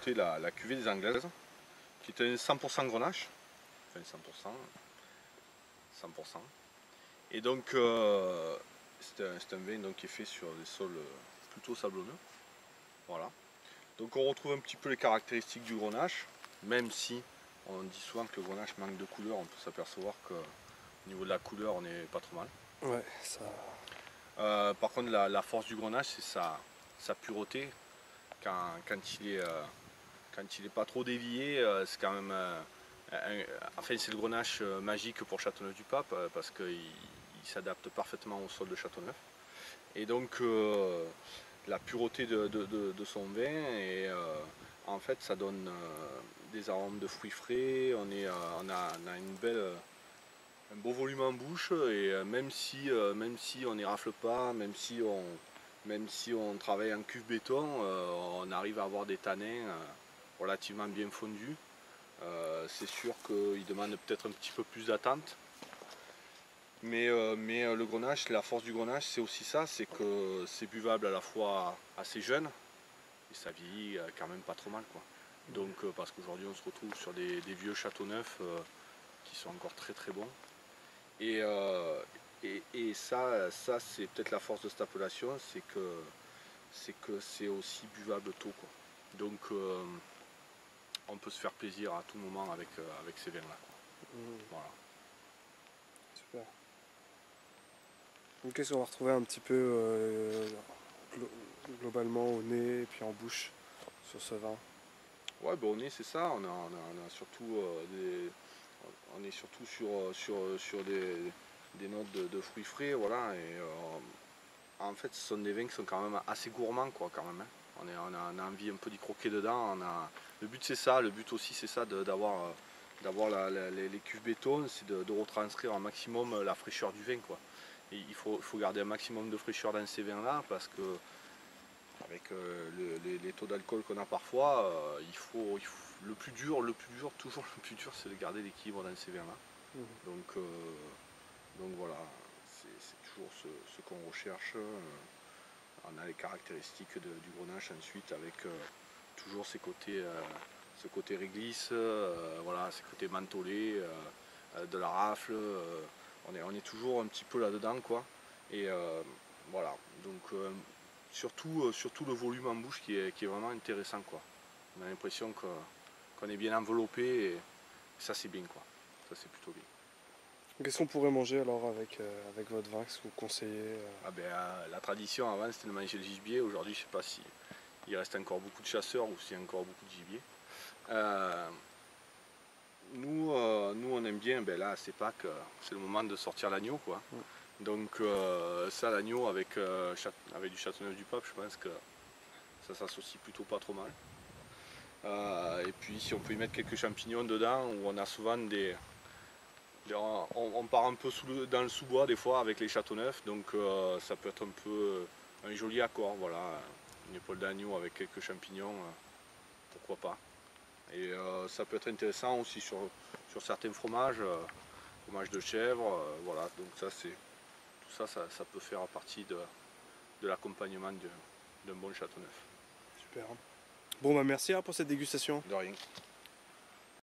goûter la cuvée des Anglaises, qui est un 100% Grenache, enfin 100%. Et donc c'est un vin donc, qui est fait sur des sols plutôt sablonneux. Voilà. Donc on retrouve un petit peu les caractéristiques du Grenache, même si on dit souvent que le Grenache manque de couleur, on peut s'apercevoir qu'au niveau de la couleur on n'est pas trop mal. Ouais, ça... Par contre la force du Grenache c'est sa pureté, quand il est pas trop dévié, c'est quand même enfin c'est le Grenache magique pour Châteauneuf-du-Pape parce qu'il s'adapte parfaitement au sol de Châteauneuf. Et donc la pureté de son vin et en fait ça donne des arômes de fruits frais, on a un beau volume en bouche et même si on n'y rafle pas, même si on travaille en cuve béton, on arrive à avoir des tanins relativement bien fondus. C'est sûr qu'il demande peut-être un petit peu plus d'attente. Mais le Grenache, la force du Grenache, c'est aussi ça, c'est que c'est buvable à la fois assez jeune et ça vieillit quand même pas trop mal, quoi. Donc parce qu'aujourd'hui on se retrouve sur des vieux châteaux neufs qui sont encore très très bons. Et ça c'est peut-être la force de cette appellation, c'est que c'est aussi buvable tôt, quoi. Donc on peut se faire plaisir à tout moment avec ces vins-là. Voilà. Super. Donc qu'est-ce qu'on va retrouver un petit peu globalement au nez et puis en bouche sur ce vin? Ouais, ben, au nez c'est ça, on a surtout on est surtout sur des notes de fruits frais, voilà, et en fait ce sont des vins qui sont quand même assez gourmands, quoi, quand même, hein. On a envie un peu d'y croquer dedans, le but c'est ça, le but aussi c'est ça d'avoir les cuves béton, c'est de retranscrire un maximum la fraîcheur du vin, quoi. Et il faut garder un maximum de fraîcheur dans ces vins là parce que avec les taux d'alcool qu'on a parfois, le plus dur, toujours le plus dur, c'est de garder l'équilibre dans ces vins-là. Donc voilà, c'est toujours ce qu'on recherche. On a les caractéristiques du Grenache ensuite avec toujours ce côté réglisse, voilà, ces côtés mentholés, de la rafle. On est toujours un petit peu là-dedans, quoi. Et voilà, donc surtout le volume en bouche qui est vraiment intéressant, quoi. On a l'impression qu'on est bien enveloppé et ça c'est bien, quoi. Ça c'est plutôt bien. Qu'est-ce qu'on pourrait manger alors avec votre vin? Qu'est-ce que vous conseillez? Ah ben, la tradition avant c'était de manger le gibier. Aujourd'hui je sais pas si il reste encore beaucoup de chasseurs ou s'il y a encore beaucoup de gibier. Nous on aime bien, ben là c'est Pâques, c'est le moment de sortir l'agneau, quoi. Donc ça, l'agneau avec du Châteauneuf-du-Pape, je pense que ça s'associe plutôt pas trop mal. Et puis si on peut y mettre quelques champignons dedans, où on a souvent on part un peu dans le sous-bois des fois avec les Châteauneuf, donc ça peut être un peu un joli accord, voilà. Une épaule d'agneau avec quelques champignons, pourquoi pas. Et ça peut être intéressant aussi sur certains fromages, fromage de chèvre, voilà. Donc ça ça peut faire partie de l'accompagnement d'un bon Châteauneuf. Super. Bon bah merci pour cette dégustation. De rien.